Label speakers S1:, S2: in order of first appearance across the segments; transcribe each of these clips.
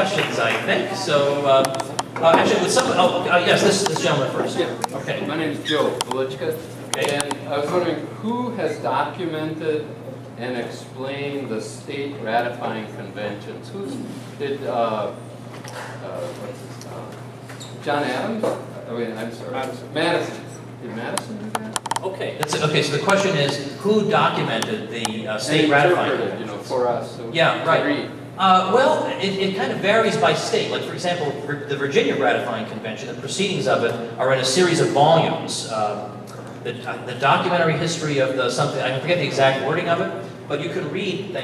S1: questions, I think. So, actually, with some, yes, this gentleman first.
S2: Yeah.
S1: Okay.
S2: My name is Joe Velichka,
S1: Okay.
S2: and I was wondering who has documented and explained the state ratifying conventions? Did John Adams? I mean, I'm sorry, Madison. Did Madison do that?
S1: Okay. Okay. So the question is, who documented the state ratifying conventions?
S2: You know, for us. So
S1: yeah. Right.
S2: Read.
S1: Well, it kind of varies by state. Like, for example, the Virginia ratifying convention, the proceedings of it are in a series of volumes. The documentary history of the something, I forget the exact wording of it, but you can read,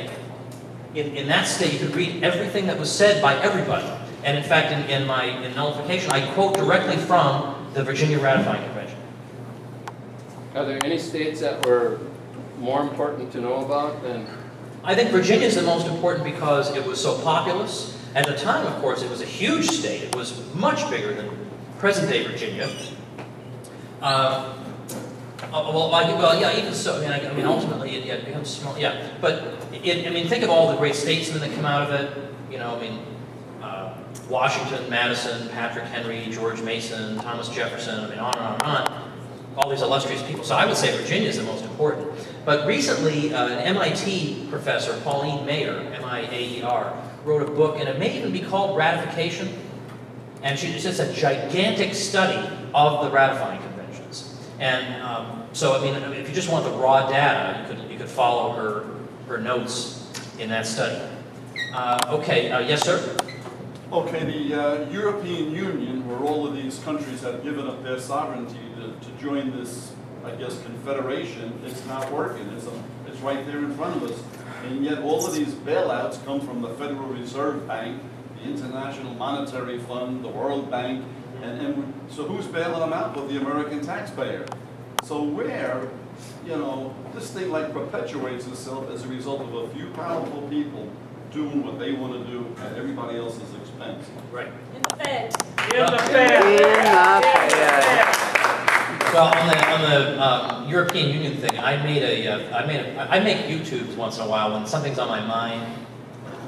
S1: in that state, you could read everything that was said by everybody. And in fact, in nullification, I quote directly from the Virginia ratifying convention.
S2: Are there any states that were more important to know about than?
S1: I think Virginia is the most important because it was so populous. At the time, of course, it was a huge state. It was much bigger than present-day Virginia. Well, yeah, even so. I mean, ultimately, it becomes small. Yeah, but I mean, think of all the great statesmen that come out of it. You know, I mean, Washington, Madison, Patrick Henry, George Mason, Thomas Jefferson. I mean, on and on and on. All these illustrious people. So I would say Virginia is the most important. But recently, an MIT professor, Pauline Maier, M-I-A-E-R, wrote a book, and it may even be called Ratification. And it's just a gigantic study of the ratifying conventions. And so, I mean, if you just want the raw data, you could follow her notes in that study. Okay, yes, sir?
S3: Okay, the European Union, where all of these countries have given up their sovereignty to join this, I guess, confederation, it's not working. It's right there in front of us. And yet all of these bailouts come from the Federal Reserve Bank, the International Monetary Fund, the World Bank, and so who's bailing them out but the American taxpayer? So where, you know, this thing like perpetuates itself as a result of a few powerful people doing what they want to do at everybody else's expense.
S1: Right.
S4: In the Fed.
S5: In the Fed.
S1: Well, on the European Union thing, I make YouTubes once in a while when something's on my mind.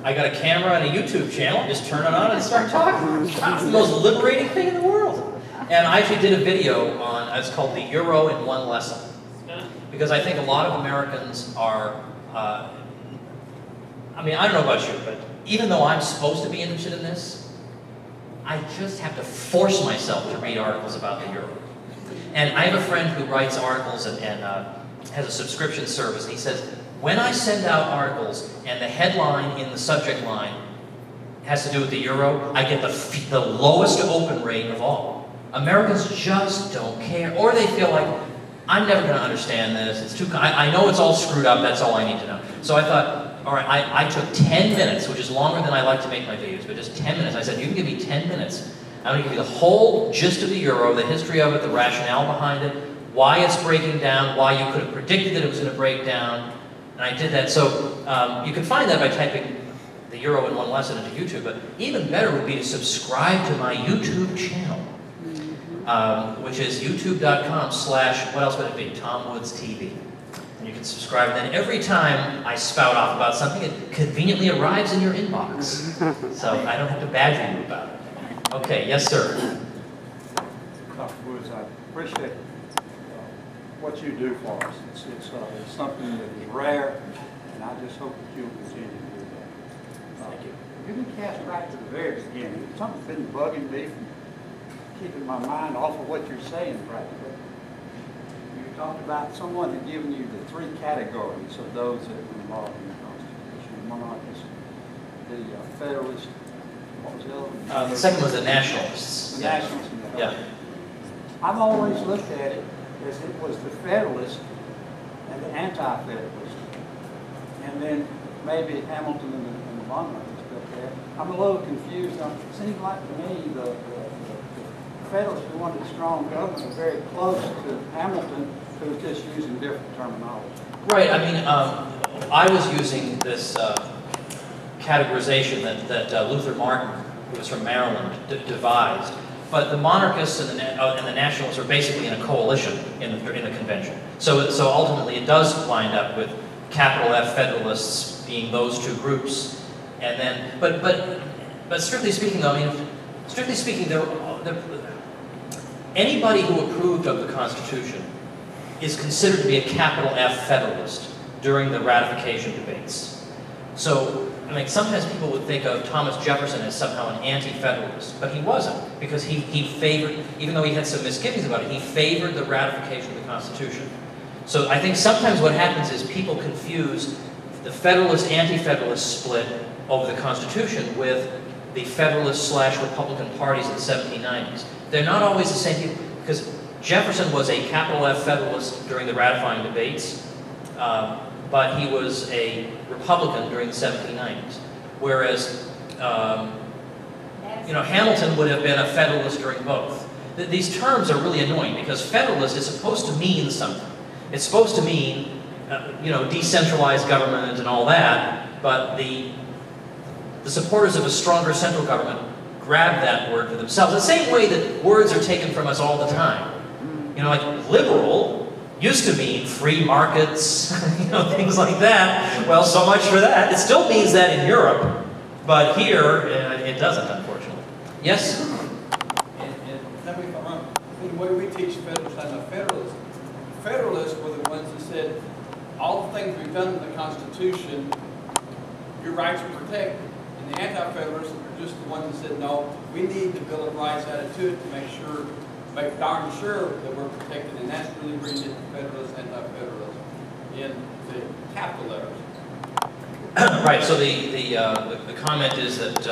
S1: I got a camera and a YouTube channel, just turn it on and start talking. It's the most liberating thing in the world. And I actually did a video on, it's called The Euro in One Lesson. Because I think a lot of Americans are, I mean, I don't know about you, but even though I'm supposed to be interested in this, I just have to force myself to read articles about the euro. And I have a friend who writes articles and has a subscription service, and he says, when I send out articles and the headline in the subject line has to do with the euro, I get the lowest open rate of all. Americans just don't care, or they feel like, I'm never going to understand this, it's too, I know it's all screwed up, that's all I need to know. So I thought, all right, I took 10 minutes, which is longer than I like to make my videos, but just 10 minutes. I said, you can give me 10 minutes. I'm going to give you the whole gist of the euro, the history of it, the rationale behind it, why it's breaking down, why you could have predicted that it was going to break down. And I did that. So you can find that by typing the euro in one lesson into YouTube, but even better would be to subscribe to my YouTube channel, which is youtube.com/ what else would it be? Tom Woods TV. And you can subscribe, and then every time I spout off about something, it conveniently arrives in your inbox. So I don't have to badger you about it. Okay, yes, sir.
S6: Dr. Woods, I appreciate what you do for us. It's something that is rare, and I just hope that you'll continue to do that.
S1: Thank you.
S6: You can cast back to the very beginning. Something's been bugging me from keeping my mind off of what you're saying practically. You talked about someone had given you the three categories of those that were involved in the Constitution: the monarchists, the Federalists. What was the other one?
S1: The second was the nationalists.
S6: The nationalists.
S1: Yeah.
S6: I've always looked at it as it was the Federalists and the anti-Federalists, and then maybe Hamilton and the monarchists up there. I'm a little confused. It seems like to me the Federalists who wanted a strong government are very close to Hamilton, who was just using different terminology.
S1: Right. I mean, I was using this categorization that Luther Martin, who was from Maryland, devised. But the monarchists and the nationalists are basically in a coalition in the convention. So ultimately, it does wind up with capital F Federalists being those two groups, and then but But strictly speaking, though, I mean, strictly speaking, anybody who approved of the Constitution is considered to be a capital F Federalist during the ratification debates. So, I mean, sometimes people would think of Thomas Jefferson as somehow an anti-Federalist, but he wasn't, because he favored, even though he had some misgivings about it, he favored the ratification of the Constitution. So I think sometimes what happens is people confuse the Federalist-anti-Federalist split over the Constitution with the Federalist/Republican parties in the 1790s. They're not always the same people, because Jefferson was a capital F Federalist during the ratifying debates, but he was a Republican during the 1790s. Whereas, Hamilton would have been a Federalist during both. These terms are really annoying because Federalist is supposed to mean something. It's supposed to mean, decentralized government and all that, but the supporters of a stronger central government grab that word for themselves. The same way that words are taken from us all the time. Like liberal used to mean free markets, things like that. Well, so much for that. It still means that in Europe, but here it doesn't, unfortunately. Yes?
S4: And tell me if I'm wrong. The way we teach Federalists and the Federalists, Federalists were the ones that said, all the things we've done in the Constitution, your rights are protected. And the anti-Federalists are just the ones that said, no, we need the Bill of Rights added to it to make darn sure that we're protected. And that's really where you get the Federalists and anti-Federalists in the capital letters.
S1: Right, so the comment is that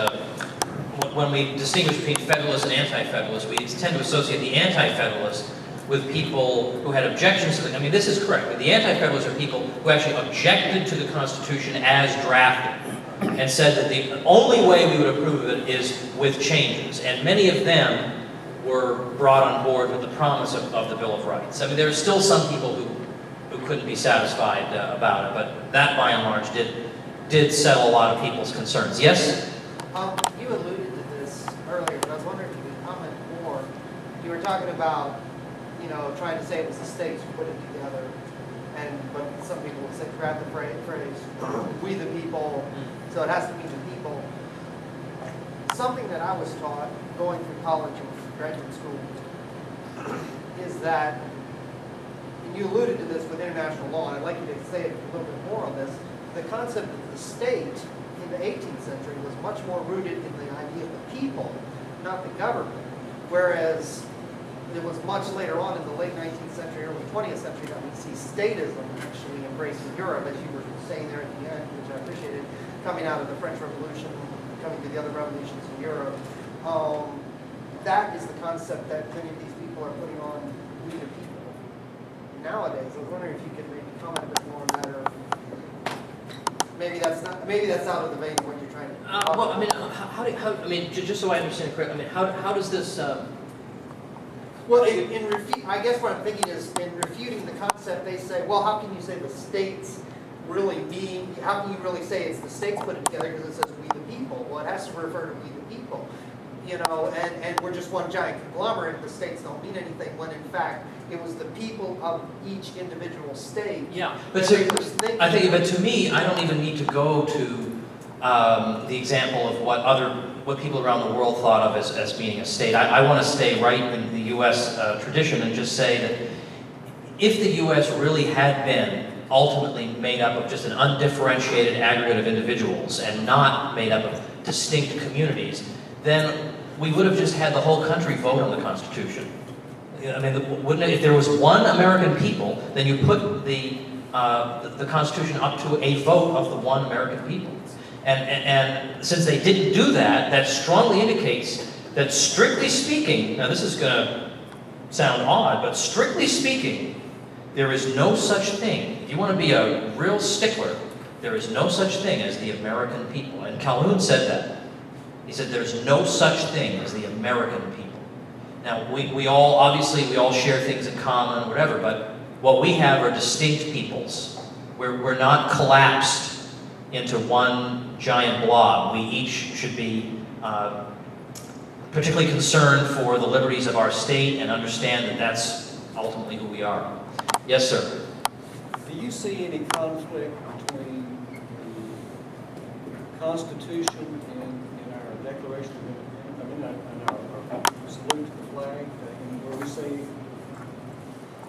S1: when we distinguish between Federalists and Anti-Federalists, we tend to associate the Anti-Federalists with people who had objections to I mean, this is correct. The Anti-Federalists are people who actually objected to the Constitution as drafted and said that the only way we would approve of it is with changes. And many of them were brought on board with the promise of the Bill of Rights. I mean, there are still some people who couldn't be satisfied about it, but that, by and large, did settle a lot of people's concerns. Yes?
S5: You alluded to this earlier, but I was wondering if you could comment more. You were talking about, trying to say it was the states who put it together, but some people would say, grab the phrase, we the people, so it has to be the people. Something that I was taught going through college and graduate school is that, and you alluded to this with international law, and I'd like you to say a little bit more on this, the concept of the state in the 18th century was much more rooted in the idea of the people, not the government. Whereas it was much later on in the late 19th century, early 20th century that we see statism actually embraced in Europe, as you were saying there at the end, which I appreciated, coming out of the French Revolution, coming to the other revolutions in Europe. That is the concept that many of these people are putting on we the people nowadays. I was wondering if you could maybe comment a bit more on that, or maybe that's out of the vein of what you're trying to.
S1: Well, I mean, just so I understand correctly, I mean, how does this?
S5: Well, I guess what I'm thinking is in refuting the concept, they say, well, how can you say the states really mean? How can you really say it's the states put it together because it says we the people? Well, it has to refer to we the people, and we're just one giant conglomerate. The states don't mean anything when in fact it was the people of each individual state.
S1: Yeah, but to me, I don't even need to go to the example of what people around the world thought of as being a state. I want to stay right in the U.S. Tradition and just say that if the U.S. really had been ultimately made up of just an undifferentiated aggregate of individuals and not made up of distinct communities, then we would have just had the whole country vote on the Constitution. I mean, wouldn't it, if there was one American people, then you put the Constitution up to a vote of the one American people. And since they didn't do that, that strongly indicates that strictly speaking, now this is going to sound odd, but strictly speaking, there is no such thing. If you want to be a real stickler, there is no such thing as the American people. And Calhoun said that. He said there's no such thing as the American people. Now, we all share things in common, whatever, but what we have are distinct peoples. We're not collapsed into one giant blob. We each should be particularly concerned for the liberties of our state and understand that that's ultimately who we are. Yes, sir?
S7: Do you see any conflict between the Constitution and our Declaration
S6: say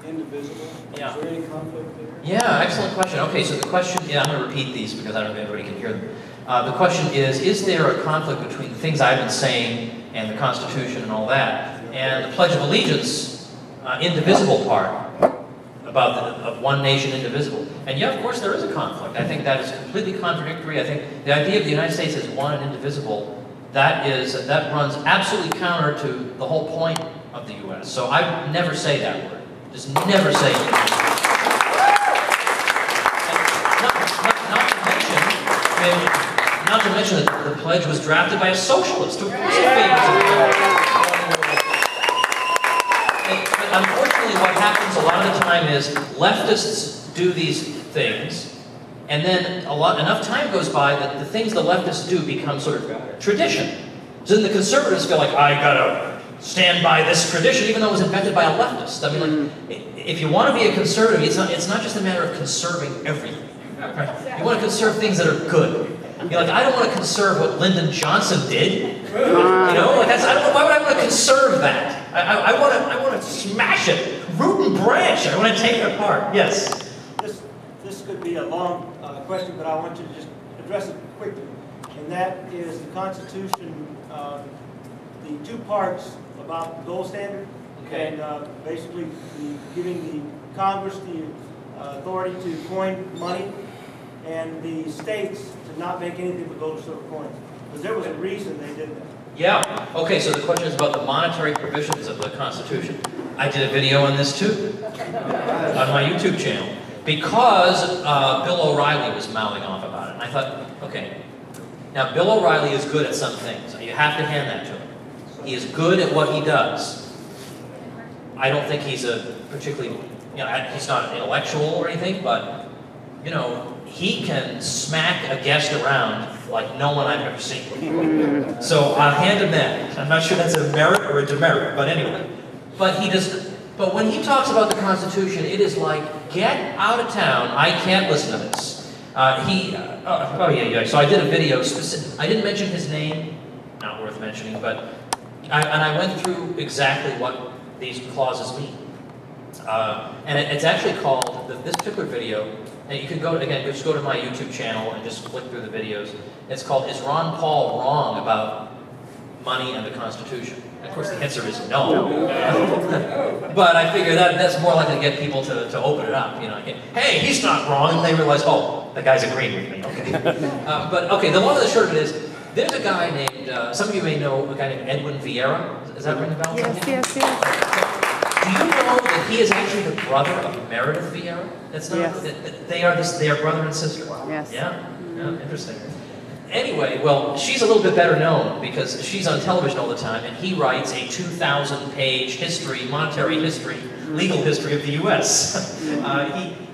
S6: indivisible?
S1: Yeah.
S6: Is there any conflict there?
S1: Yeah, excellent question. Okay, so the question, yeah, I'm going to repeat these because I don't know if everybody can hear them. The question is there a conflict between the things I've been saying and the Constitution and all that, and the Pledge of Allegiance, indivisible part, about of one nation indivisible. And yeah, of course there is a conflict. I think that is completely contradictory. I think the idea of the United States as one and indivisible, that runs absolutely counter to the whole point of the U.S. So I never say that word. Just never say it. Not to mention that the pledge was drafted by a socialist who favors it. But unfortunately, what happens a lot of the time is leftists do these things, and then enough time goes by that the things the leftists do become sort of tradition. So then the conservatives feel like, I gotta stand by this tradition, even though it was invented by a leftist. I mean, like, if you want to be a conservative, it's not just a matter of conserving everything. Right? You want to conserve things that are good. You're like, I don't want to conserve what Lyndon Johnson did. You know, like why would I want to conserve that? I want to smash it, root and branch. I want to take it apart. Yes.
S8: This could be a long question, but I want you to just address it quickly. And that is the Constitution, the two parts about the gold standard,
S1: Okay.
S8: and basically giving the Congress the authority to coin money, and the states to not make anything but gold or silver coins. Because there was a reason they did that.
S1: Yeah. Okay, so the question is about the monetary provisions of the Constitution. I did a video on this too, on my YouTube channel, because Bill O'Reilly was mouthing off about it. And I thought, okay, now Bill O'Reilly is good at some things. You have to hand that to him. He is good at what he does. I don't think he's a particularly, he's not an intellectual or anything, but, he can smack a guest around like no one I've ever seen. So I'll hand him that. I'm not sure that's a merit or a demerit, but anyway. But when he talks about the Constitution, it is like, get out of town. I can't listen to this. So I did a video, I didn't mention his name, not worth mentioning, but I went through exactly what these clauses mean. And it's actually called, this particular video, and you can just go to my YouTube channel and just flick through the videos. It's called, Is Ron Paul Wrong About Money and the Constitution? And of course the answer is no. But I figure that's more likely to get people to open it up. Hey, he's not wrong, and they realize, oh, the guy's agreeing with me, okay. But okay, the long and the short of it is, there's a guy named, some of you may know a guy named Edwin Vieira. Is that ring a bell?
S9: Yes.
S1: Do you know that he is actually the brother of Meredith Vieira? That's not. Yes. They are brother and sister.
S9: Yes.
S1: Yeah. Interesting. Anyway, well, she's a little bit better known because she's on television all the time, and he writes a 2,000-page history, monetary history, legal history of the U.S.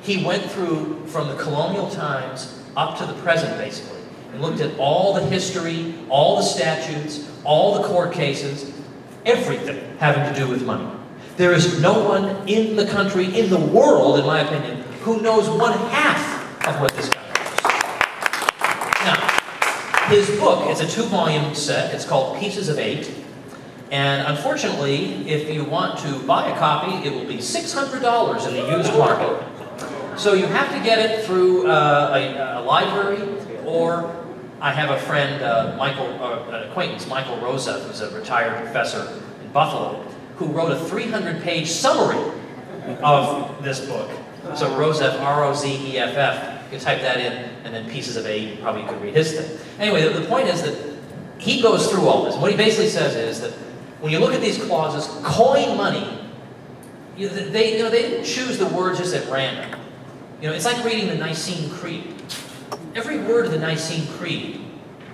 S1: He went through from the colonial times up to the present, basically, and looked at all the history, all the statutes, all the court cases, everything having to do with money. There is no one in the country, in the world, in my opinion, who knows one half of what this guy knows. Now, his book, it's a 2-volume set, it's called Pieces of 8, and unfortunately, if you want to buy a copy, it will be $600 in the used market. So you have to get it through a library, or I have a friend, an acquaintance, Michael Rosa, who's a retired professor in Buffalo, who wrote a 300-page summary of this book. So Rozeff, R-O-Z-E-F-F. You can type that in, and then Pieces of 8, probably you could read his thing. Anyway, the point is that he goes through all this. And what he basically says is that when you look at these clauses, coin money, they didn't choose the words just at random. It's like reading the Nicene Creed. Every word of the Nicene Creed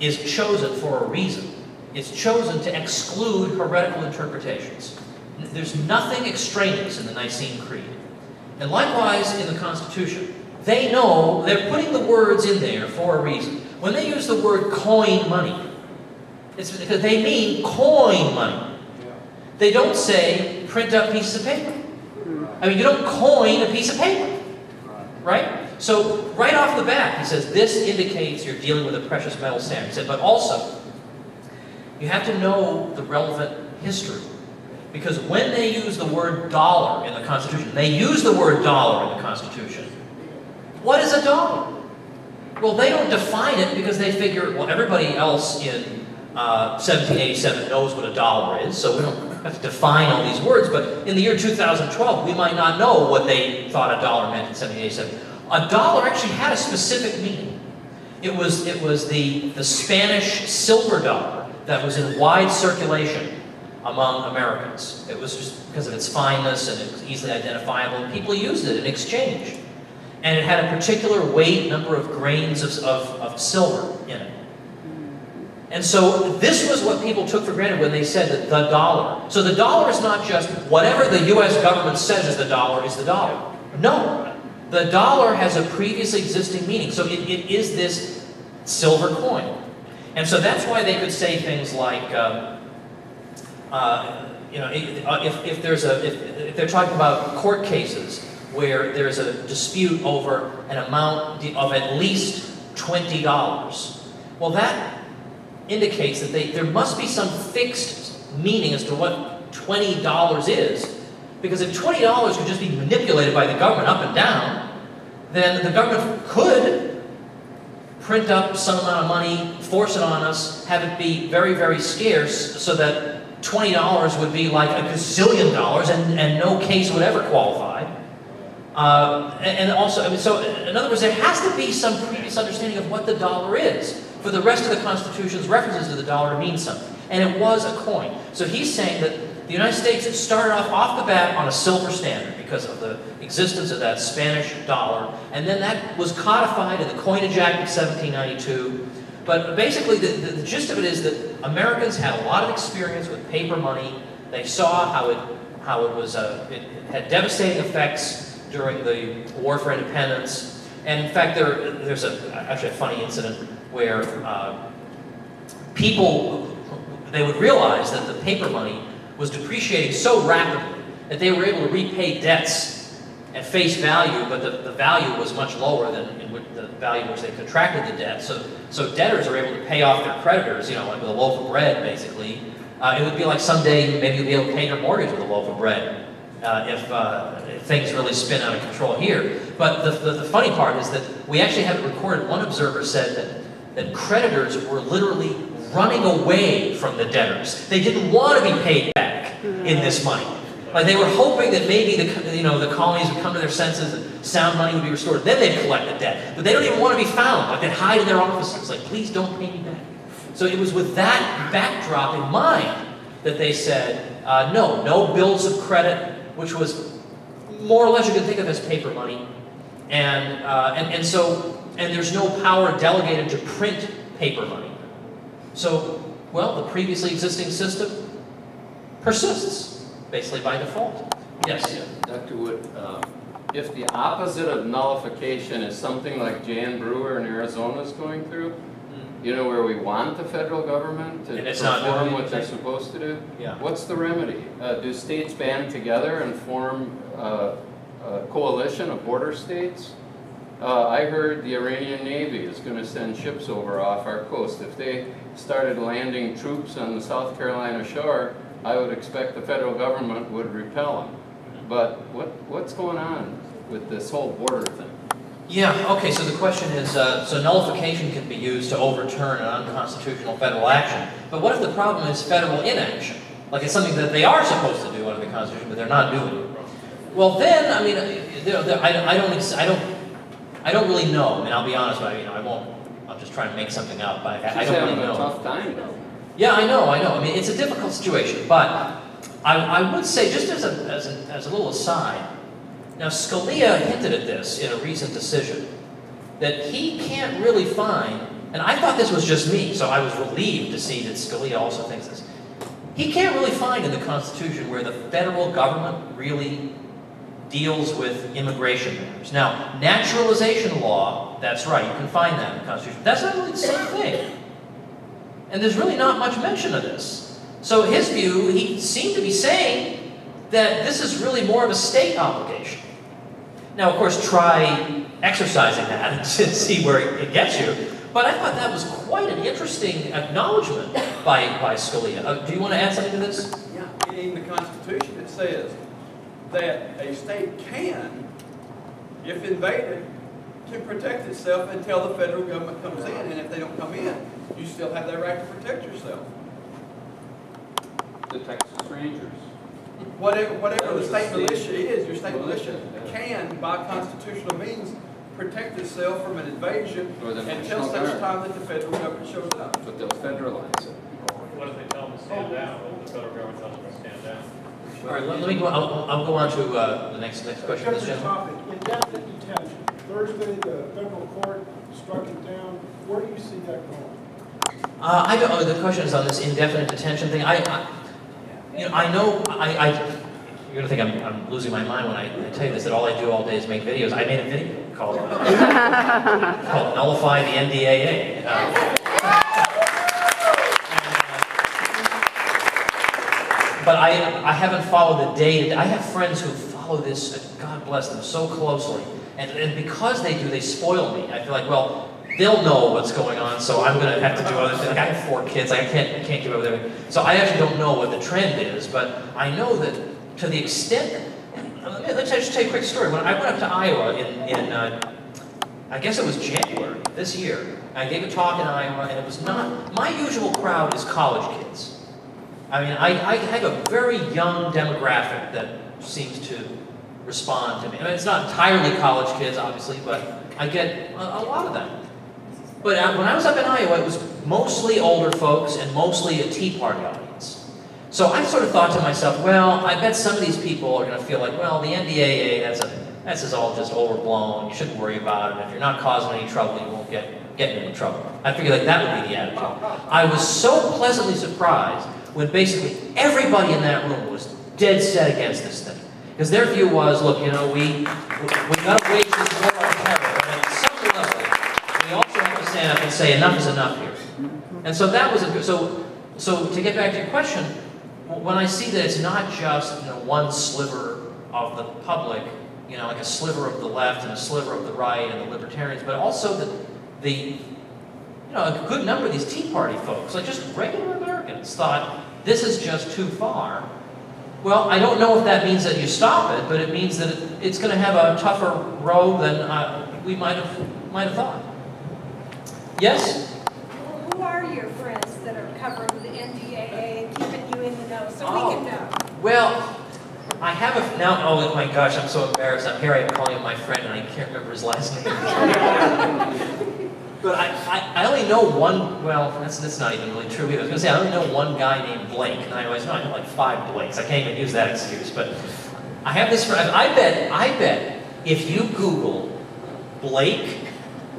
S1: is chosen for a reason. It's chosen to exclude heretical interpretations. There's nothing extraneous in the Nicene Creed. And likewise in the Constitution. They know they're putting the words in there for a reason. When they use the word coin money, it's because they mean coin money. They don't say print up pieces of paper. I mean, you don't coin a piece of paper, right? So right off the bat, he says, this indicates you're dealing with a precious metal standard. He said, but also, you have to know the relevant history. Because when they use the word dollar in the Constitution, they use the word dollar in the Constitution. What is a dollar? Well, they don't define it because they figure, well, everybody else in 1787 knows what a dollar is, so we don't have to define all these words, but in the year 2012, we might not know what they thought a dollar meant in 1787. A dollar actually had a specific meaning. It was the Spanish silver dollar that was in wide circulation among Americans. It was just because of its fineness and it was easily identifiable, and people used it in exchange. And it had a particular weight, number of grains of silver in it. And so this was what people took for granted when they said that the dollar. So the dollar is not just whatever the U.S. government says is the dollar is the dollar. No. The dollar has a previously existing meaning. So it is this silver coin. And so that's why they could say things like, if they're talking about court cases where there's a dispute over an amount of at least $20, well, that indicates that there must be some fixed meaning as to what $20 is. Because if $20 could just be manipulated by the government up and down, then the government could print up some amount of money, force it on us, have it be very, very scarce, so that $20 would be like a gazillion dollars and no case would ever qualify. And also, I mean, so in other words, there has to be some previous understanding of what the dollar is for the rest of the Constitution's references to the dollar to mean something. And it was a coin. So he's saying that the United States started off the bat on a silver standard because of the existence of that Spanish dollar, and then that was codified in the Coinage Act of 1792. But basically, the gist of it is that Americans had a lot of experience with paper money. They saw how it had devastating effects during the War for Independence. And in fact, there's actually a funny incident where they would realize that the paper money was depreciating so rapidly that they were able to repay debts at face value, but the value was much lower than the value in which they contracted the debt. So debtors are able to pay off their creditors, like with a loaf of bread, basically. It would be like someday maybe you'll be able to pay your mortgage with a loaf of bread if things really spin out of control here. But the funny part is that we actually have it recorded. One observer said that creditors were literally running away from the debtors. They didn't want to be paid back in this money. Like they were hoping that maybe the colonies would come to their senses and sound money would be restored. Then they'd collect the debt. But they don't even want to be found. Like they'd hide in their offices. Like, please don't pay me back. So it was with that backdrop in mind that they said, no bills of credit, which was more or less you could think of as paper money. And there's no power delegated to print paper money. So, well, the previously existing system persists, basically by default. Yes?
S2: Yeah, Dr. Wood, if the opposite of nullification is something like Jan Brewer in Arizona is going through, where we want the federal government to perform what they're supposed to do, what's the remedy? Do states band together and form a coalition of border states? I heard the Iranian Navy is going to send ships over off our coast. If they started landing troops on the South Carolina shore, I would expect the federal government would repel them. But what's going on with this whole border thing?
S1: Yeah, okay, so the question is, so nullification can be used to overturn an unconstitutional federal action. But what if the problem is federal inaction? Like it's something that they are supposed to do under the Constitution, but they're not doing it. Well then, I mean, I don't really know. I mean, I'll be honest with you, I'll just try to make something up. I don't really know.
S2: She's having a tough time, though.
S1: Yeah, I know. I mean, it's a difficult situation, but I would say, just as a little aside, now Scalia hinted at this in a recent decision, that he can't really find, and I thought this was just me, so I was relieved to see that Scalia also thinks this. He can't really find in the Constitution where the federal government really deals with immigration matters. Now, naturalization law, that's right, you can find that in the Constitution. That's not really the same thing. And there's really not much mention of this. So his view, he seemed to be saying that this is really more of a state obligation. Now, of course, try exercising that and see where it gets you. But I thought that was quite an interesting acknowledgement by Scalia. Do you want to add something to this?
S9: Yeah,
S4: in the Constitution, it says that a state can, if invaded, can protect itself until the federal government comes in. And if they don't come in, you still have that right to protect yourself.
S2: The Texas Rangers.
S4: Whatever the state militia is, your state militia can, by constitutional means, protect itself from an invasion until such time that the federal government shows up.
S2: But they'll federalize it.
S9: What if they tell them to stand down? What if the federal government tells them to stand down?
S1: All right, let me go. I'll go on to the next question. This gentleman.
S10: Topic, indefinite detention. Thursday, the federal court struck it down. Where do you see that going?
S1: I don't. The question is on this indefinite detention thing. You know, I know. You're gonna think I'm losing my mind when I tell you this. That all I do all day is make videos. I made a video called "Nullify the NDAA." But I haven't followed the data. I have friends who follow this, God bless them, so closely. And because they do, they spoil me. I feel like, well, they'll know what's going on, so I'm going to have to do other things. Like, I have 4 kids. I can't keep up with everything. So I actually don't know what the trend is, but I know that to the extent... Let's just tell you a quick story. When I went up to Iowa in I guess it was January this year, I gave a talk in Iowa, and it was not... My usual crowd is college kids. I mean, I have a very young demographic that seems to respond to me. I mean, it's not entirely college kids, obviously, but I get a lot of them. But when I was up in Iowa, it was mostly older folks and mostly a Tea Party audience. So I sort of thought to myself, well, I bet some of these people are going to feel like, well, the NDAA, that's all just overblown. You shouldn't worry about it. If you're not causing any trouble, you won't get in any trouble. I figured like that would be the attitude. I was so pleasantly surprised when basically everybody in that room was dead set against this thing. Because their view was, look, you know, we got to wage this war on terror, but at some level, we also have to stand up and say enough is enough here. And so that was a good, so to get back to your question, when I see that it's not just, you know, one sliver of the public, you know, like a sliver of the left and a sliver of the right and the libertarians, but also the you know, a good number of these Tea Party folks, like just regular Americans, thought this is just too far. Well, I don't know if that means that you stop it, but it means that it's going to have a tougher road than we might have thought. Yes?
S11: Who are your friends that are covering the NDAA and keeping you in the know so we can know?
S1: Well, I have oh my gosh, I'm so embarrassed. I'm here, I'm calling him my friend, and I can't remember his last name. But I only know one, well, that's not even really true either. I was going to say, I only know one guy named Blake, and I always know I know like 5 Blakes. I can't even use that excuse, but I have this friend. I bet if you Google Blake,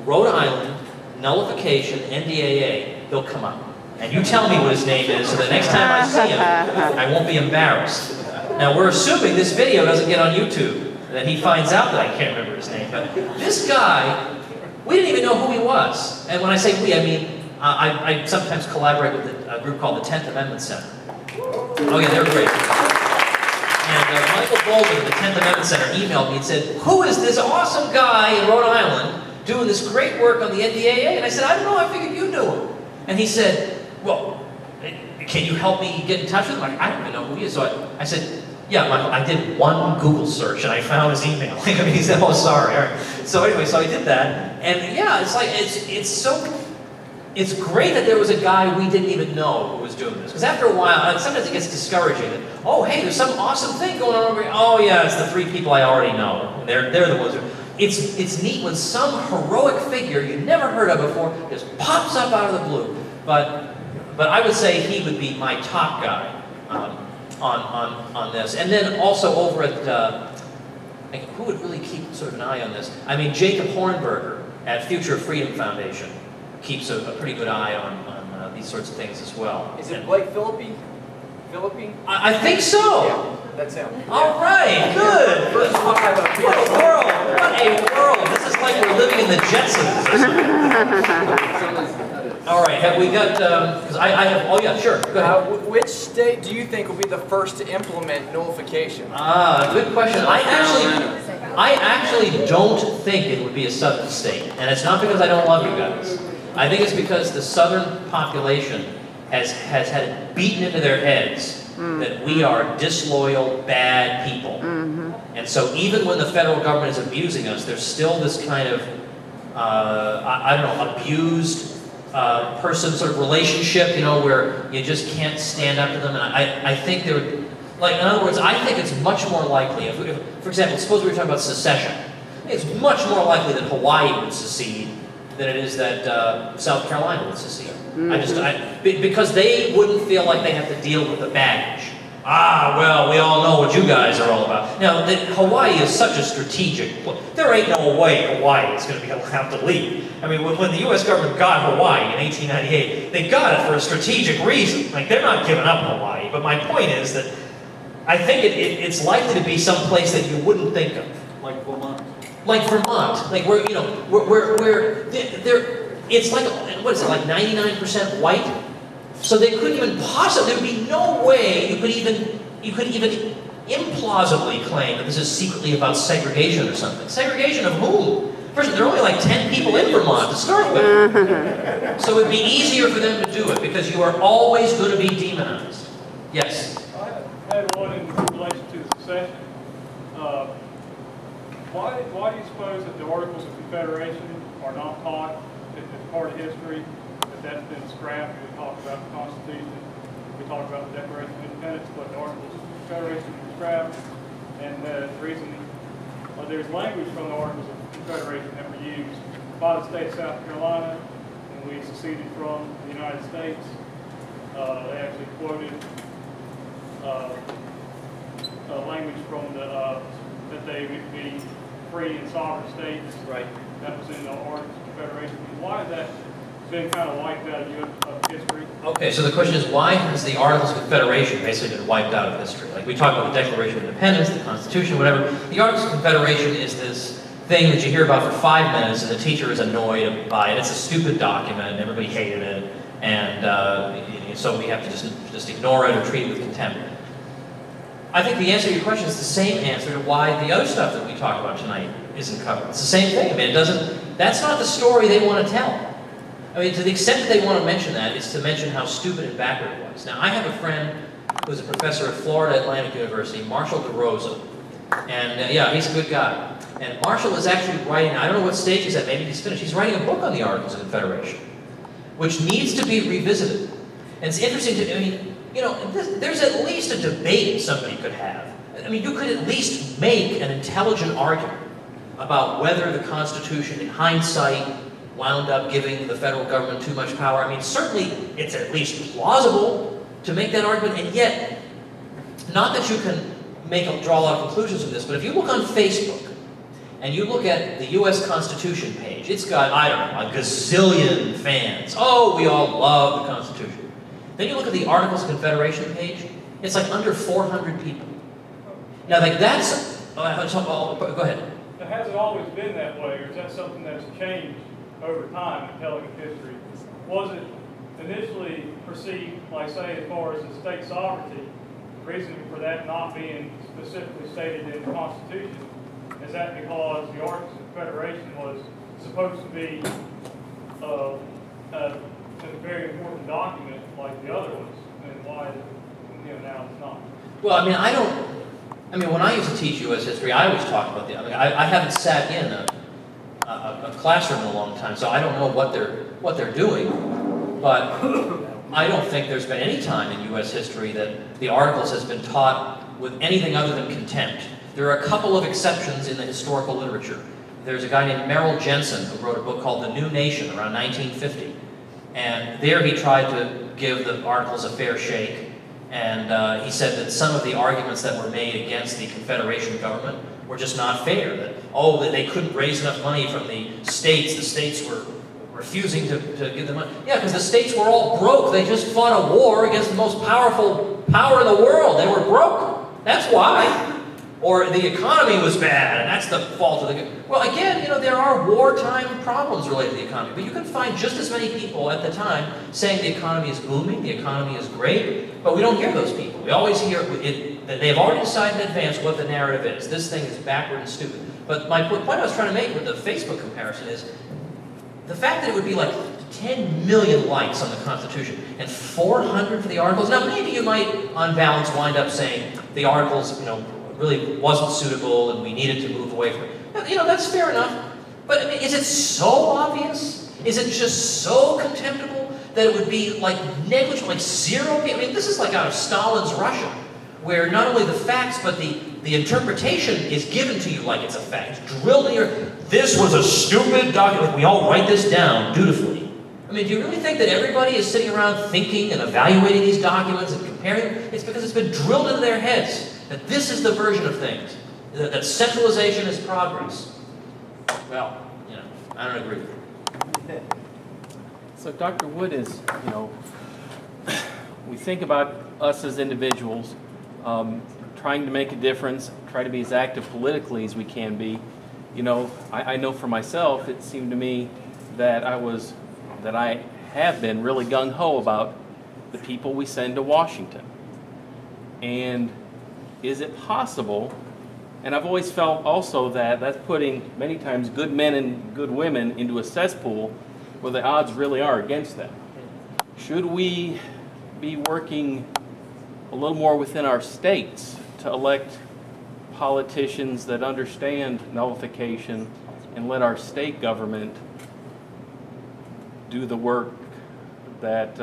S1: Rhode Island, nullification, NDAA, he'll come up. And you tell me what his name is, so the next time I see him, I won't be embarrassed. Now, we're assuming this video doesn't get on YouTube, and that he finds out that I can't remember his name, but this guy... We didn't even know who he was. And when I say we, I mean, I sometimes collaborate with a group called the 10th Amendment Center. Oh yeah, they're great. And Michael Bolden of the 10th Amendment Center emailed me and said, who is this awesome guy in Rhode Island doing this great work on the NDAA? And I said, I don't know, I figured you knew him. And he said, well, can you help me get in touch with him? I don't even know who he is. So I said, yeah, I did one Google search and I found his email. I mean, he said, oh, sorry. All right. So anyway, so I did that. And yeah, it's like, it's great that there was a guy we didn't even know who was doing this. Because after a while, sometimes it gets discouraging. That, oh, hey, there's some awesome thing going on over here. Oh yeah, it's the 3 people I already know. And they're the ones who... It's neat when some heroic figure you never heard of before just pops up out of the blue. But I would say he would be my top guy. On this. And then also over at, who would really keep sort of an eye on this? I mean, Jacob Hornberger at Future Freedom Foundation keeps a pretty good eye on these sorts of things as well.
S7: Is it Blake Philippi?
S1: I think so.
S7: Yeah, that's him.
S1: All right, good. What a world. What a world. This is like we're living in the Jetsons or something. All right, have we got, because I have, oh yeah, sure, go ahead.
S7: Which state do you think will be the first to implement nullification?
S1: Good question. I actually don't think it would be a southern state. And it's not because I don't love you guys. I think it's because the southern population has had it beaten into their heads that we are disloyal, bad people. And so even when the federal government is abusing us, there's still this kind of, I don't know, abused person sort of relationship, you know, where you just can't stand up to them. And I think there would, like, in other words, I think it's much more likely, if, for example, suppose we were talking about secession. I think it's much more likely that Hawaii would secede than it is that South Carolina would secede. Because they wouldn't feel like they have to deal with the baggage. Ah, well, we all know what you guys are all about. Now, Hawaii is such a strategic, there ain't no way Hawaii is going to be allowed to leave. I mean, when the U.S. government got Hawaii in 1898, they got it for a strategic reason. Like, they're not giving up Hawaii. But my point is that I think it's likely to be some place that you wouldn't think of.
S3: Like Vermont.
S1: Like Vermont. Like, where, you know, where it's like, what is it, like 99% white? So they couldn't even possibly, there would be no way you could even implausibly claim that this is secretly about segregation or something. Segregation of whom? First, there are only like 10 people in Vermont to start with. So it would be easier for them to do it because you are always going to be demonized. Yes?
S9: I had one in relation to the secession. Why do you suppose that the Articles of Confederation are not taught as part of history? That's been scrapped. We talked about the Constitution, we talked about the Declaration of Independence, but the Articles of Confederation were scrapped. And the reason there's language from the Articles of Confederation that were used by the state of South Carolina when we seceded from the United States. They actually quoted language from that they would be free and sovereign states.
S1: Right.
S9: That was in the Articles of Confederation. Why is that been kind of wiped out of history?
S1: Okay, so the question is, why has the Articles of Confederation basically been wiped out of history? Like, we talk about the Declaration of Independence, the Constitution, whatever. The Articles of Confederation is this thing that you hear about for 5 minutes, and the teacher is annoyed by it. It's a stupid document, and everybody hated it, and so we have to just ignore it or treat it with contempt. I think the answer to your question is the same answer to why the other stuff that we talk about tonight isn't covered. It's the same thing. I mean, it doesn't, that's not the story they want to tell. I mean, to the extent that they want to mention that, it's to mention how stupid and backward it was. Now, I have a friend who's a professor at Florida Atlantic University, Marshall DeRosa. And yeah, he's a good guy. And Marshall is actually writing, I don't know what stage he's at, maybe he's finished. He's writing a book on the Articles of Confederation, which needs to be revisited. And it's interesting to, I mean, you know, there's at least a debate somebody could have. I mean, you could at least make an intelligent argument about whether the Constitution, in hindsight, wound up giving the federal government too much power. I mean, certainly it's at least plausible to make that argument, and yet, not that you can draw a lot of conclusions from this, but if you look on Facebook, and you look at the U.S. Constitution page, it's got, I don't know, a gazillion fans. Oh, we all love the Constitution. Then you look at the Articles of Confederation page, it's like under 400 people. Now, like, that's, go ahead.
S9: Has it always been that way, or is that something that's changed over time in telling of history? Was it initially perceived, like, say, as far as the state sovereignty, reason for that not being specifically stated in the Constitution, is that because the Articles of Confederation was supposed to be a very important document like the other ones, and why, you know, now it's not?
S1: Well, I mean, when I used to teach U.S. history, I always talked about I haven't sat in a classroom in a long time, so I don't know what they're doing. But I don't think there's been any time in U.S. history that the Articles has been taught with anything other than contempt. There are a couple of exceptions in the historical literature. There's a guy named Merrill Jensen who wrote a book called The New Nation around 1950. And there he tried to give the Articles a fair shake. And he said that some of the arguments that were made against the Confederation government were just not fair. That they couldn't raise enough money from the states were refusing to give them money. Yeah, because the states were all broke. They just fought a war against the most powerful power in the world. They were broke. That's why. Or the economy was bad, and that's the fault of the... Well, again, you know, there are wartime problems related to the economy, but you can find just as many people at the time saying the economy is booming, the economy is great, but we don't hear those people. We always hear that they've already decided in advance what the narrative is. This thing is backward and stupid. But my point I was trying to make with the Facebook comparison is the fact that it would be like 10 million likes on the Constitution and 400 for the Articles. Now, maybe you might, on balance, wind up saying the Articles, really wasn't suitable and we needed to move away from it. That's fair enough. But I mean, is it so obvious? Is it just so contemptible that it would be like negligible, like zero? I mean, this is like out of Stalin's Russia, where not only the facts, but the interpretation is given to you like it's a fact. It's drilled in your, this was a stupid document. We all write this down dutifully. I mean, do you really think that everybody is sitting around thinking and evaluating these documents and comparing them? It's because it's been drilled into their heads that this is the version of things, that centralization is progress. Well, I don't agree with you.
S12: So Dr. Wood is, we think about us as individuals, trying to make a difference, try to be as active politically as we can be. I know for myself, it seemed to me that I have been really gung-ho about the people we send to Washington. And is it possible, and I've always felt also that that's putting many times good men and good women into a cesspool where the odds really are against them. Should we be working a little more within our states to elect politicians that understand nullification and let our state government do the work that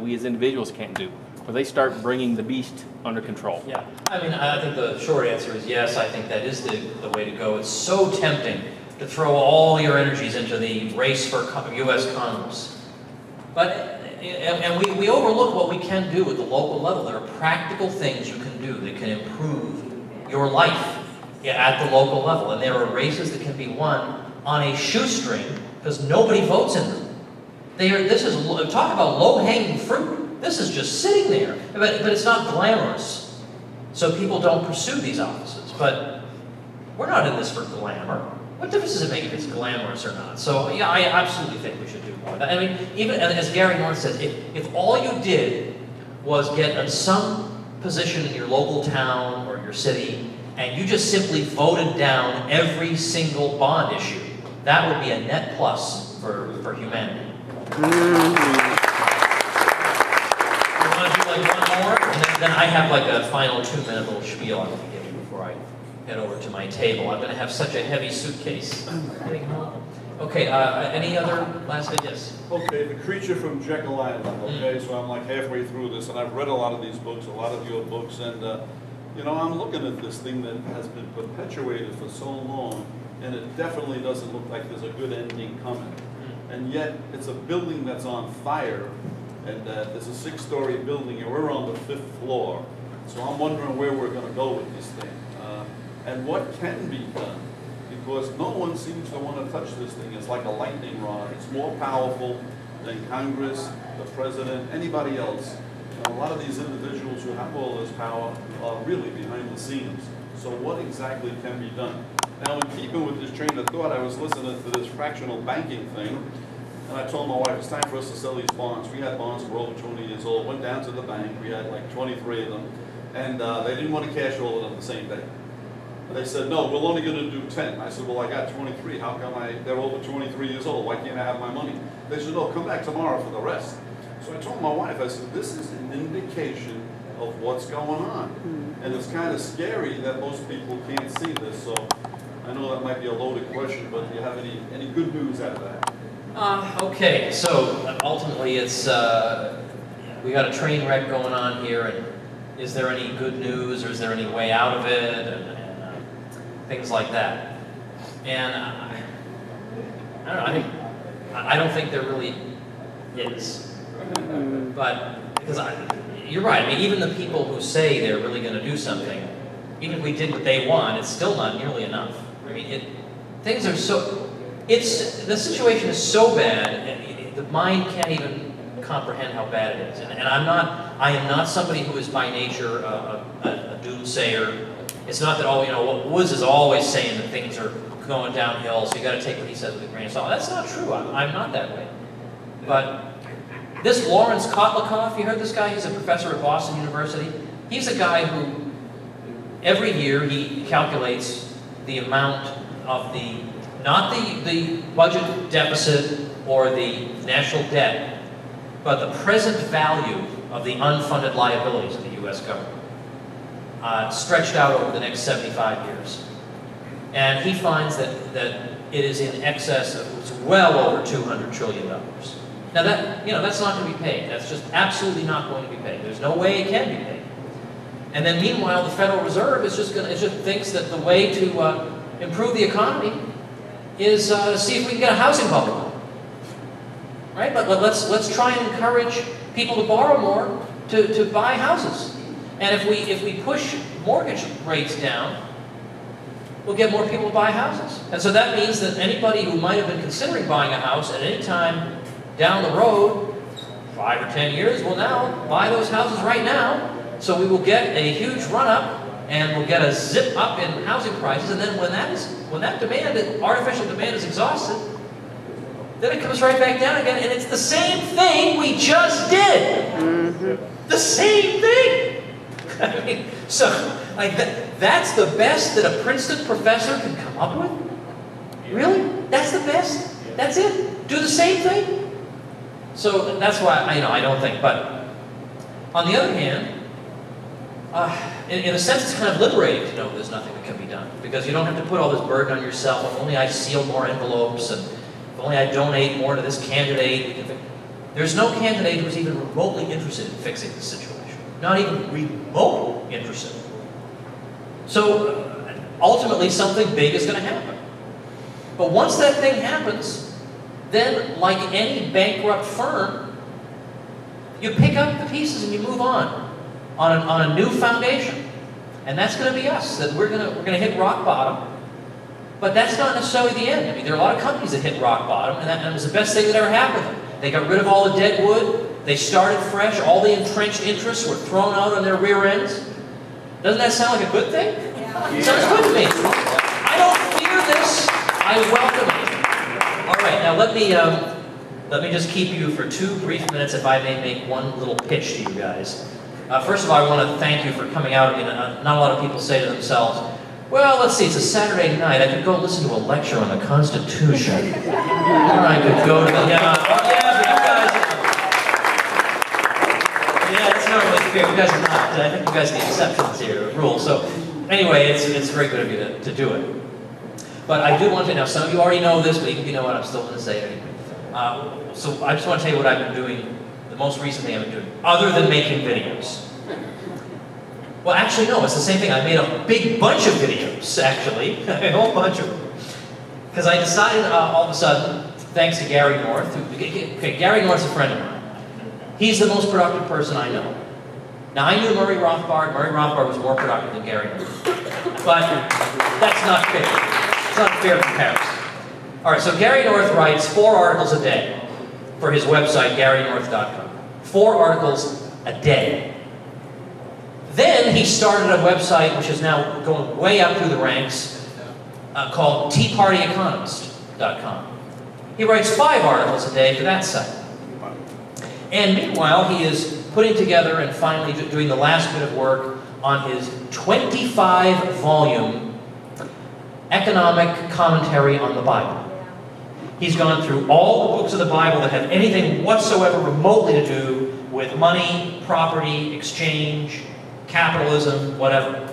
S12: we as individuals can't do, where they start bringing the beast under control?
S1: Yeah, I mean, I think the short answer is yes. I think that is the way to go. It's so tempting to throw all your energies into the race for U.S. Congress. But, and we overlook what we can do at the local level. There are practical things you can do that can improve your life at the local level. And there are races that can be won on a shoestring because nobody votes in them. Talk about low-hanging fruit. This is just sitting there, but it's not glamorous. So people don't pursue these offices. But we're not in this for glamour. What difference does it make if it's glamorous or not? So yeah, I absolutely think we should do more of that. I mean, even as Gary North says, if all you did was get some position in your local town or your city, and you just simply voted down every single bond issue, that would be a net plus for humanity. You want to do like one more? And then I have like a final 2-minute little spiel I'm going to give you before I head over to my table. I'm going to have such a heavy suitcase heading home. Okay, any other last ideas?
S3: Okay, The Creature from Jekyll Island. Okay, so I'm like halfway through this, and I've read a lot of these books, a lot of your books, and I'm looking at this thing that has been perpetuated for so long, and it definitely doesn't look like there's a good ending coming. And yet, it's a building that's on fire, and there's a 6-story building, and we're on the 5th floor. So I'm wondering where we're going to go with this thing, and what can be done, because no one seems to want to touch this thing. It's like a lightning rod. It's more powerful than Congress, the president, anybody else. A lot of these individuals who have all this power are really behind the scenes. So what exactly can be done? Now, in keeping with this train of thought, I was listening to this fractional banking thing, and I told my wife, it's time for us to sell these bonds. We had bonds that were over 20 years old, went down to the bank, we had like 23 of them, and they didn't want to cash all of them the same day. And they said, no, we're only going to do 10. I said, well, I got 23. How come they're over 23 years old? Why can't I have my money? They said, no, come back tomorrow for the rest. So I told my wife, I said, this is an indication of what's going on. And it's kind of scary that most people can't see this. So I know that might be a loaded question, but do you have any good news out of that?
S1: Okay, so ultimately it's, we got a train wreck going on here, and is there any good news, or is there any way out of it, and things like that. And I don't think there really is. But, because you're right, I mean, even the people who say they're really going to do something, even if we did what they want, it's still not nearly enough. I mean, things are so, the situation is so bad, the mind can't even comprehend how bad it is. And I am not somebody who is by nature a doomsayer. It's not that, what Woods is always saying that things are going downhill, so you got to take what he says with a grain of salt. That's not true. I'm not that way. But this Lawrence Kotlikoff, you heard this guy? He's a professor at Boston University. He's a guy who every year he calculates the amount of not the budget deficit, or the national debt, but the present value of the unfunded liabilities of the U.S. government, stretched out over the next 75 years. And he finds that it is in excess of, it's well over $200 trillion. Now that, that's not going to be paid. That's just absolutely not going to be paid. There's no way it can be paid. And then meanwhile, the Federal Reserve is just thinks that the way to improve the economy is see if we can get a housing bubble. Right? But let's try and encourage people to borrow more to buy houses. And if we push mortgage rates down, we'll get more people to buy houses. And so that means that anybody who might have been considering buying a house at any time down the road, 5 or 10 years, will now buy those houses right now. So we will get a huge run-up, and we'll get a zip up in housing prices, and then when that demand, artificial demand, is exhausted, then it comes right back down again, and it's the same thing we just did. Mm-hmm. The same thing. I mean, so like that's the best that a Princeton professor can come up with? Really? That's the best? That's it? Do the same thing? So that's why I don't think. But on the other hand, in a sense, it's kind of liberating to know there's nothing that can be done, because you don't have to put all this burden on yourself. If only I seal more envelopes, and if only I donate more to this candidate. There's no candidate who's even remotely interested in fixing the situation. Not even remotely interested. So ultimately, something big is going to happen. But once that thing happens, then like any bankrupt firm, you pick up the pieces and you move on a new foundation. And that's going to be us. That we're going to hit rock bottom. But that's not necessarily the end. I mean, there are a lot of companies that hit rock bottom, and that was the best thing that ever happened to them. They got rid of all the dead wood. They started fresh. All the entrenched interests were thrown out on their rear ends. Doesn't that sound like a good thing? Yeah. Sounds good to me. I don't fear this. I welcome it. All right, now let me just keep you for 2 brief minutes, if I may make one little pitch to you guys. First of all, I want to thank you for coming out. Not a lot of people say to themselves, well, let's see, it's a Saturday night. I could go listen to a lecture on the Constitution. Or I could go to the... Yeah, that's not really fair. You guys are not. I think you guys are the exceptions here to the rule. So anyway, it's very good of you to do it. But I do want to, now some of you already know this, but you know what, I'm still going to say it anyway. So I just want to tell you what I've been doing, the most recently I've been doing, other than making videos. Well, actually, no, it's the same thing. I made a big bunch of videos, actually, a whole bunch of them. Because I decided all of a sudden, thanks to Gary North, Gary North's a friend of mine. He's the most productive person I know. Now, I knew Murray Rothbard. Murray Rothbard was more productive than Gary North. But that's not fair. It's not a fair comparison. All right, so Gary North writes 4 articles a day for his website, GaryNorth.com. 4 articles a day. Then he started a website, which is now going way up through the ranks, called TeaPartyEconomist.com. He writes 5 articles a day for that site. And meanwhile, he is putting together and finally doing the last bit of work on his 25-volume economic commentary on the Bible. He's gone through all the books of the Bible that have anything whatsoever remotely to do with money, property, exchange, capitalism, whatever.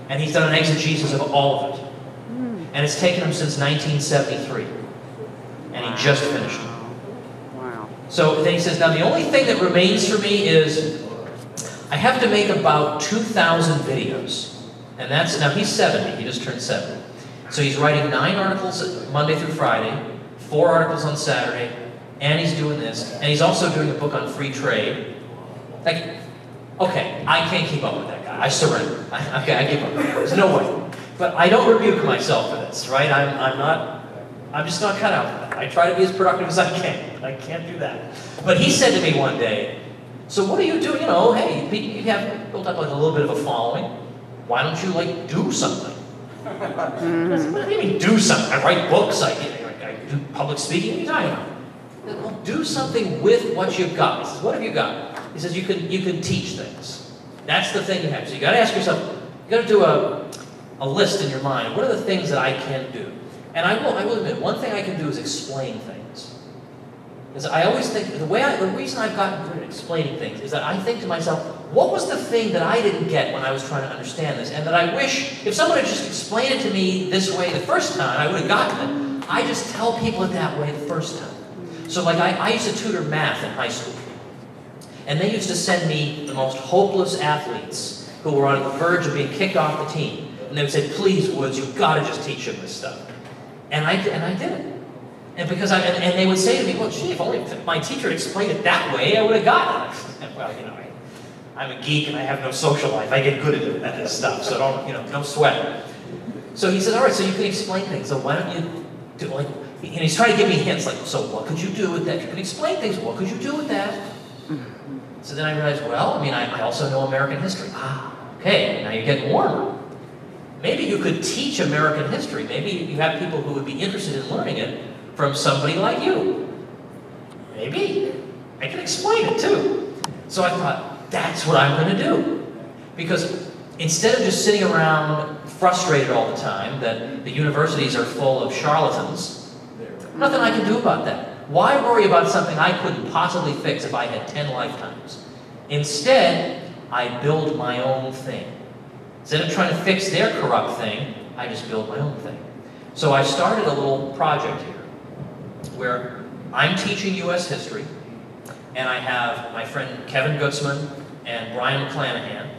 S1: And he's done an exegesis of all of it. And it's taken him since 1973. And he just finished it.
S13: Wow.
S1: So then he says, now the only thing that remains for me is I have to make about 2,000 videos. And that's, now he's 70, he just turned 70. So he's writing 9 articles Monday through Friday, 4 articles on Saturday, and he's doing this. And he's also doing a book on free trade. Like, okay, I can't keep up with that guy. I surrender. I give up. There's no way. But I don't rebuke myself for this, right? I'm just not cut out for that. I try to be as productive as I can. I can't do that. But he said to me one day, so what do you do? You know, hey, you have built up like a little bit of a following. Why don't you like do something? What do you mean do something? I write books. I do public speaking. What are you talking about? Well, do something with what you've got. He says, what have you got? He says, you can teach things. That's the thing you have. So you got to ask yourself, you got to do a list in your mind. What are the things that I can do? And I will admit, one thing I can do is explain things. is I always think, the reason I've gotten good at explaining things is that I think to myself, what was the thing that I didn't get when I was trying to understand this? And that I wish, if someone had just explained it to me this way the first time, I would have gotten it. I just tell people it that way the first time. So like I used to tutor math in high school. And they used to send me the most hopeless athletes who were on the verge of being kicked off the team. And they would say, please, Woods, you've got to just teach them this stuff. And I did it. And because and they would say to me, well, gee, if only my teacher had explained it that way, I would have gotten it. And, well, you know, I'm a geek and I have no social life. I get good at this stuff, so don't sweat it. So he said, all right, so you can explain things. So why don't you do, like, and he's trying to give me hints, like, so what could you do with that? You can explain things. What could you do with that? So then I realized, well, I mean, I also know American history. Ah, okay, now you're getting warmer. Maybe you could teach American history. Maybe you have people who would be interested in learning it from somebody like you. Maybe. I can explain it too. So I thought, that's what I'm going to do. Because instead of just sitting around frustrated all the time that the universities are full of charlatans, nothing I can do about that. Why worry about something I couldn't possibly fix if I had 10 lifetimes? Instead, I build my own thing. Instead of trying to fix their corrupt thing, I just build my own thing. So I started a little project here where I'm teaching U.S. history, and I have my friend Kevin Gutzman and Brian McClanahan,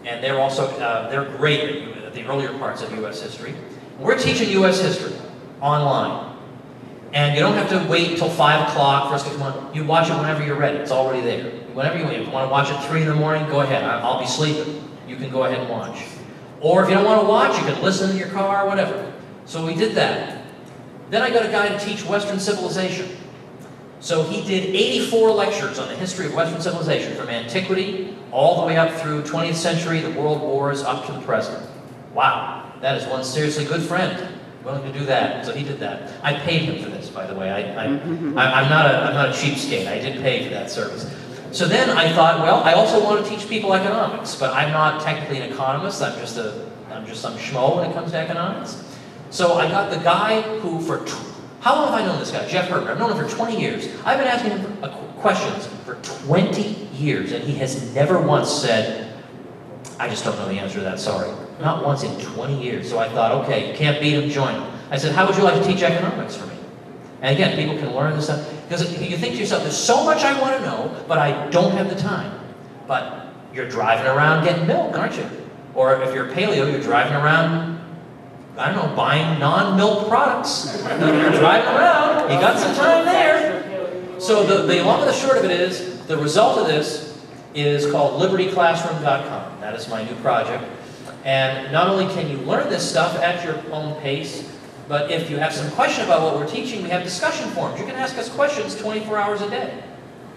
S1: and they're also, they're great at the earlier parts of U.S. history. We're teaching U.S. history online. And you don't have to wait until 5 o'clock for us to come on. You watch it whenever you're ready. It's already there. Whenever you want. If you want to watch at 3 in the morning, go ahead. I'll be sleeping. You can go ahead and watch. Or if you don't want to watch, you can listen in your car, whatever. So we did that. Then I got a guy to teach Western civilization. So he did 84 lectures on the history of Western civilization, from antiquity all the way up through 20th century, the world wars, up to the present. Wow, that is one seriously good friend. Willing to do that, so he did that. I paid him for this, by the way. I'm not a cheapskate. I did pay for that service. So then I thought, well, I also want to teach people economics, but I'm not technically an economist. I'm just some schmo when it comes to economics. So I got the guy who, how long have I known this guy? Jeff Herbert. I've known him for 20 years. I've been asking him questions for 20 years, and he has never once said, I just don't know the answer to that, sorry. Not once in 20 years. So I thought, okay, you can't beat him, join him. I said, how would you like to teach economics for me? And again, people can learn this stuff. Because you think to yourself, there's so much I want to know, but I don't have the time. But you're driving around getting milk, aren't you? Or if you're paleo, you're driving around, I don't know, buying non-milk products. You're driving around, you got some time there. So the long and the short of it is, the result of this is called libertyclassroom.com. That is my new project. And not only can you learn this stuff at your own pace, but if you have some question about what we're teaching, we have discussion forums. You can ask us questions 24 hours a day.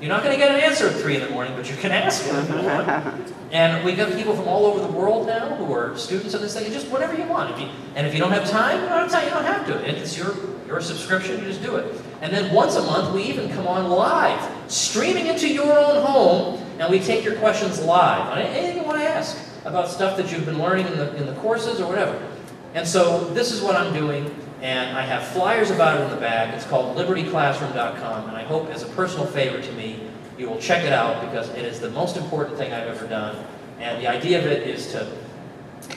S1: You're not going to get an answer at 3 in the morning, but you can ask it if you want. And we've got people from all over the world now who are students of this thing, and just whatever you want. And if you don't have time, you don't have to. It's your subscription, you just do it. And then once a month, we even come on live, streaming into your own home, and we take your questions live on anything you want to ask about stuff that you've been learning in the courses or whatever. And so this is what I'm doing, and I have flyers about it in the back. It's called libertyclassroom.com, and I hope as a personal favor to me, you will check it out, because it is the most important thing I've ever done. And the idea of it is to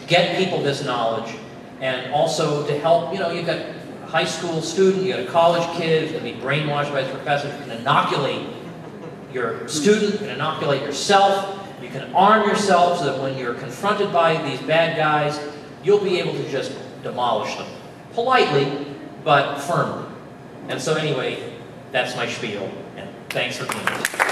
S1: get people this knowledge, and also to help, you've got a high school student, you've got a college kid who's going to be brainwashed by his professor. You can inoculate your student, you can inoculate yourself. You can arm yourself so that when you're confronted by these bad guys, you'll be able to just demolish them. Politely, but firmly. And so anyway, that's my spiel, and thanks for being here.